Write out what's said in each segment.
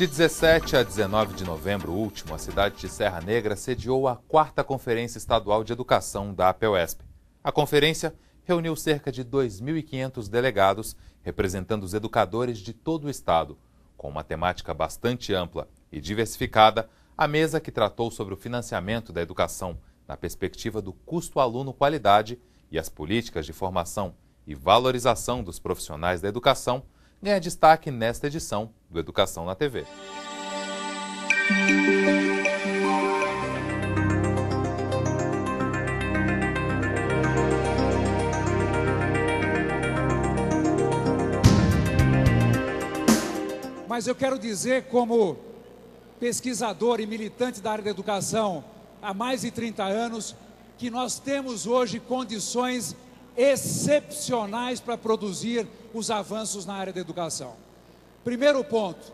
De 17 a 19 de novembro último, a cidade de Serra Negra sediou a 4ª Conferência Estadual de Educação da APEUESP. A conferência reuniu cerca de 2.500 delegados, representando os educadores de todo o estado. Com uma temática bastante ampla e diversificada, a mesa que tratou sobre o financiamento da educação na perspectiva do custo-aluno-qualidade e as políticas de formação e valorização dos profissionais da educação ganha destaque nesta edição do Educação na TV. Mas eu quero dizer, como pesquisador e militante da área da educação há mais de 30 anos, que nós temos hoje condições excepcionais para produzir os avanços na área da educação. Primeiro ponto,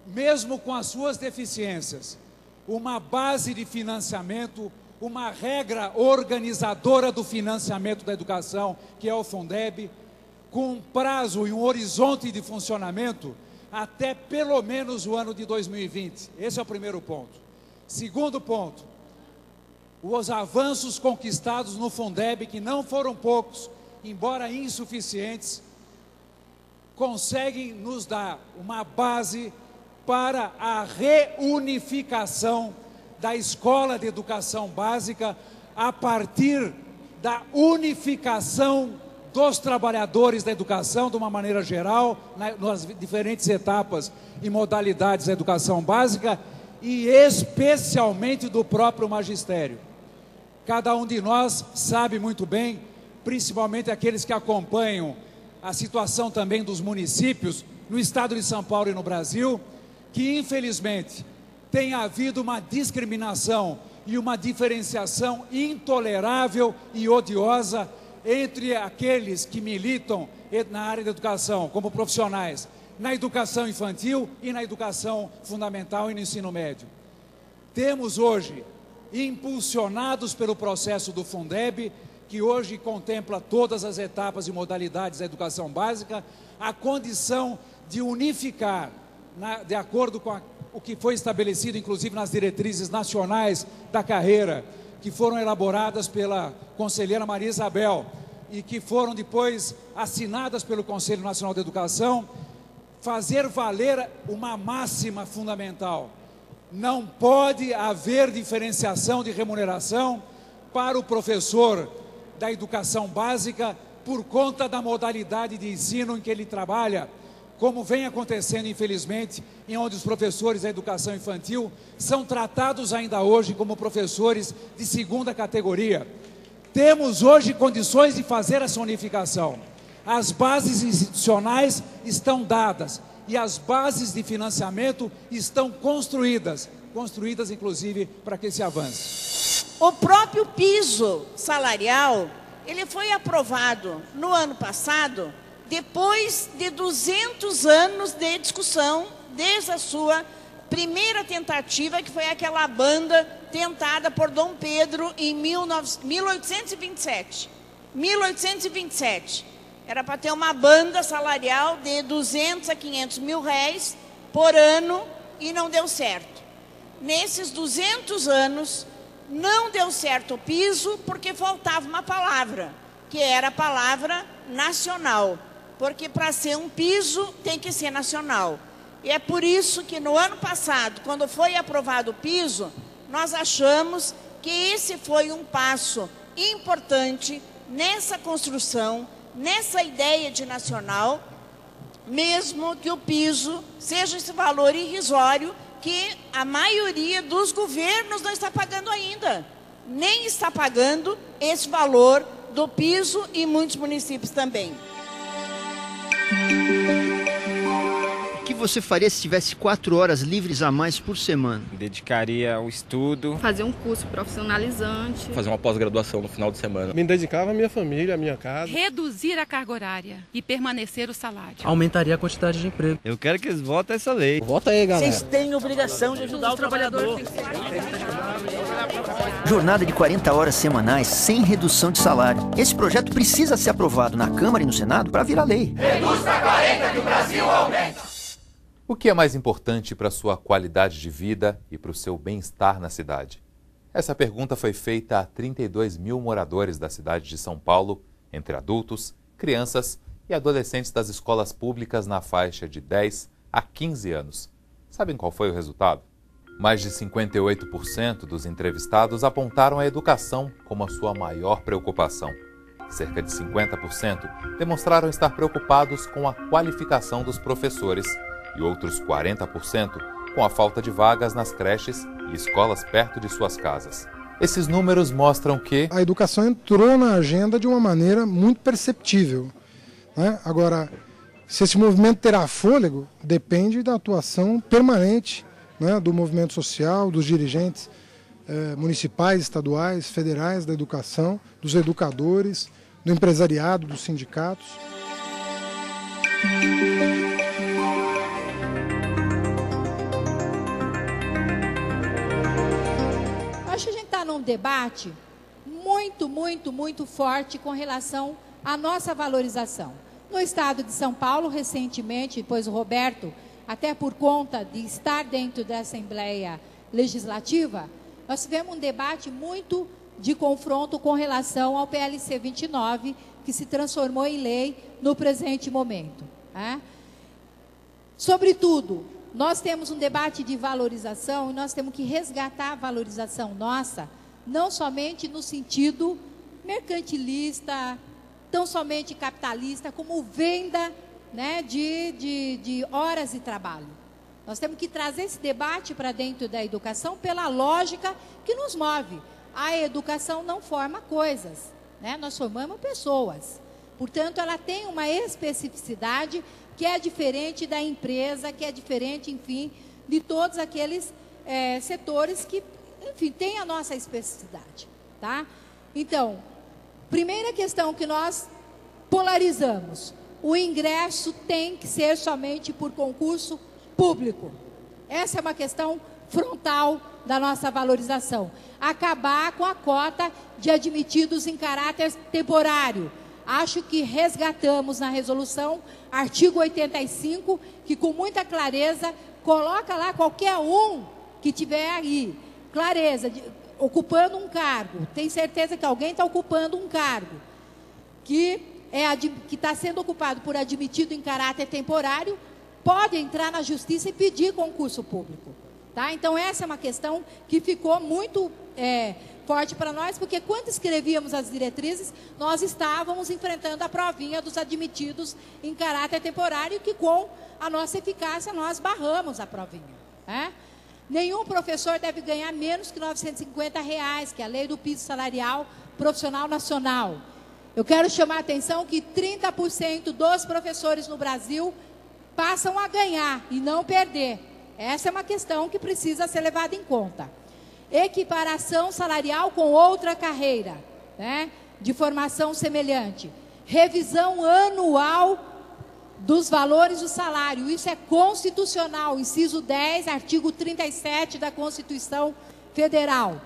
mesmo com as suas deficiências, uma base de financiamento, uma regra organizadora do financiamento da educação, que é o Fundeb, com um prazo e um horizonte de funcionamento até pelo menos o ano de 2020. Esse é o primeiro ponto. Segundo ponto, os avanços conquistados no Fundeb, que não foram poucos, embora insuficientes, conseguem nos dar uma base para a reunificação da escola de educação básica a partir da unificação dos trabalhadores da educação de uma maneira geral, nas diferentes etapas e modalidades da educação básica e especialmente do próprio magistério. Cada um de nós sabe muito bem, principalmente aqueles que acompanham a situação também dos municípios no estado de São Paulo e no Brasil, que infelizmente tem havido uma discriminação e uma diferenciação intolerável e odiosa entre aqueles que militam na área da educação como profissionais, na educação infantil e na educação fundamental e no ensino médio. Temos hoje, impulsionados pelo processo do Fundeb, que hoje contempla todas as etapas e modalidades da educação básica, a condição de unificar, de acordo com o que foi estabelecido, inclusive nas diretrizes nacionais da carreira, que foram elaboradas pela conselheira Maria Isabel e que foram depois assinadas pelo Conselho Nacional de Educação, fazer valer uma máxima fundamental. Não pode haver diferenciação de remuneração para o professor da educação básica por conta da modalidade de ensino em que ele trabalha, como vem acontecendo, infelizmente, em onde os professores da educação infantil são tratados ainda hoje como professores de segunda categoria. Temos hoje condições de fazer essa unificação. As bases institucionais estão dadas e as bases de financiamento estão construídas inclusive para que se avance. O próprio piso salarial, ele foi aprovado no ano passado, depois de 200 anos de discussão, desde a sua primeira tentativa, que foi aquela banda tentada por Dom Pedro em 1827. 1827. Era para ter uma banda salarial de 200 a 500 mil réis por ano e não deu certo. Nesses 200 anos, não deu certo o piso porque faltava uma palavra, que era a palavra nacional. Porque para ser um piso tem que ser nacional. E é por isso que no ano passado, quando foi aprovado o piso, nós achamos que esse foi um passo importante nessa construção, nessa ideia de nacional, mesmo que o piso seja esse valor irrisório que a maioria dos governos não está pagando ainda. Nem está pagando esse valor do piso e muitos municípios também. O que você faria se tivesse 4 horas livres a mais por semana? Dedicaria ao estudo. Fazer um curso profissionalizante. Fazer uma pós-graduação no final de semana. Me dedicava à minha família, à minha casa. Reduzir a carga horária e permanecer o salário. Aumentaria a quantidade de emprego. Eu quero que eles votem essa lei. Vota aí, galera. Vocês têm obrigação de ajudar o trabalhador. Jornada de 40 horas semanais sem redução de salário. Esse projeto precisa ser aprovado na Câmara e no Senado para virar lei. Reduz para 40 que o Brasil aumente. O que é mais importante para a sua qualidade de vida e para o seu bem-estar na cidade? Essa pergunta foi feita a 32 mil moradores da cidade de São Paulo, entre adultos, crianças e adolescentes das escolas públicas na faixa de 10 a 15 anos. Sabem qual foi o resultado? Mais de 58% dos entrevistados apontaram a educação como a sua maior preocupação. Cerca de 50% demonstraram estar preocupados com a qualificação dos professores e outros 40% com a falta de vagas nas creches e escolas perto de suas casas. Esses números mostram que a educação entrou na agenda de uma maneira muito perceptível, né? Agora, se esse movimento terá fôlego, depende da atuação permanente, né, do movimento social, dos dirigentes municipais, estaduais, federais da educação, dos educadores, do empresariado, dos sindicatos. Acho que a gente está num debate muito forte com relação à nossa valorização. No estado de São Paulo, recentemente, depois o Roberto, até por conta de estar dentro da Assembleia Legislativa, nós tivemos um debate muito de confronto com relação ao PLC 29, que se transformou em lei no presente momento. Sobretudo, nós temos um debate de valorização e nós temos que resgatar a valorização nossa, não somente no sentido mercantilista, tão somente capitalista, como venda, né, de horas de trabalho. Nós temos que trazer esse debate para dentro da educação pela lógica que nos move. A educação não forma coisas, né? Nós formamos pessoas. Portanto, ela tem uma especificidade que é diferente da empresa, que é diferente, enfim, de todos aqueles setores que, enfim, têm a nossa especificidade, tá? Então, primeira questão que nós polarizamos: o ingresso tem que ser somente por concurso público. Essa é uma questão frontal da nossa valorização. Acabar com a cota de admitidos em caráter temporário. Acho que resgatamos na resolução, artigo 85, que com muita clareza coloca lá qualquer um que tiver aí, clareza, ocupando um cargo, tem certeza que alguém está ocupando um cargo, que está sendo ocupado por admitido em caráter temporário, pode entrar na justiça e pedir concurso público. Tá? Então, essa é uma questão que ficou muito forte para nós, porque quando escrevíamos as diretrizes, nós estávamos enfrentando a provinha dos admitidos em caráter temporário, que com a nossa eficácia nós barramos a provinha. Nenhum professor deve ganhar menos que R$ 950, que é a lei do piso salarial profissional nacional. Eu quero chamar a atenção que 30% dos professores no Brasil passam a ganhar e não perder. Essa é uma questão que precisa ser levada em conta. Equiparação salarial com outra carreira, né, de formação semelhante. Revisão anual dos valores do salário. Isso é constitucional, inciso 10, artigo 37 da Constituição Federal.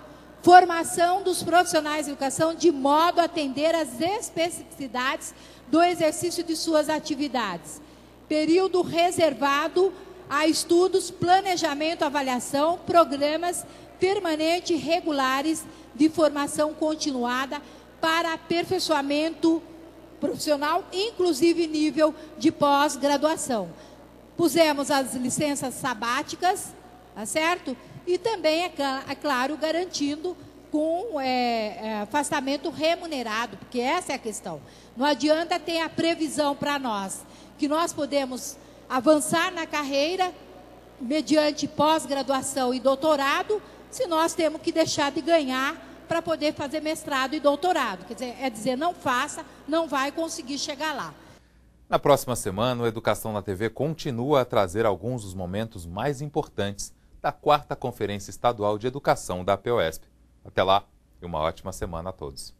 Formação dos profissionais de educação de modo a atender às especificidades do exercício de suas atividades. Período reservado a estudos, planejamento, avaliação, programas permanentes regulares de formação continuada para aperfeiçoamento profissional, inclusive nível de pós-graduação. Pusemos as licenças sabáticas, tá certo? E também, é claro, garantindo com afastamento remunerado, porque essa é a questão. Não adianta ter a previsão para nós, que nós podemos avançar na carreira mediante pós-graduação e doutorado, se nós temos que deixar de ganhar para poder fazer mestrado e doutorado. Quer dizer, não faça, não vai conseguir chegar lá. Na próxima semana, o Educação na TV continua a trazer alguns dos momentos mais importantes da 4ª Conferência Estadual de Educação da APEUESP. Até lá e uma ótima semana a todos.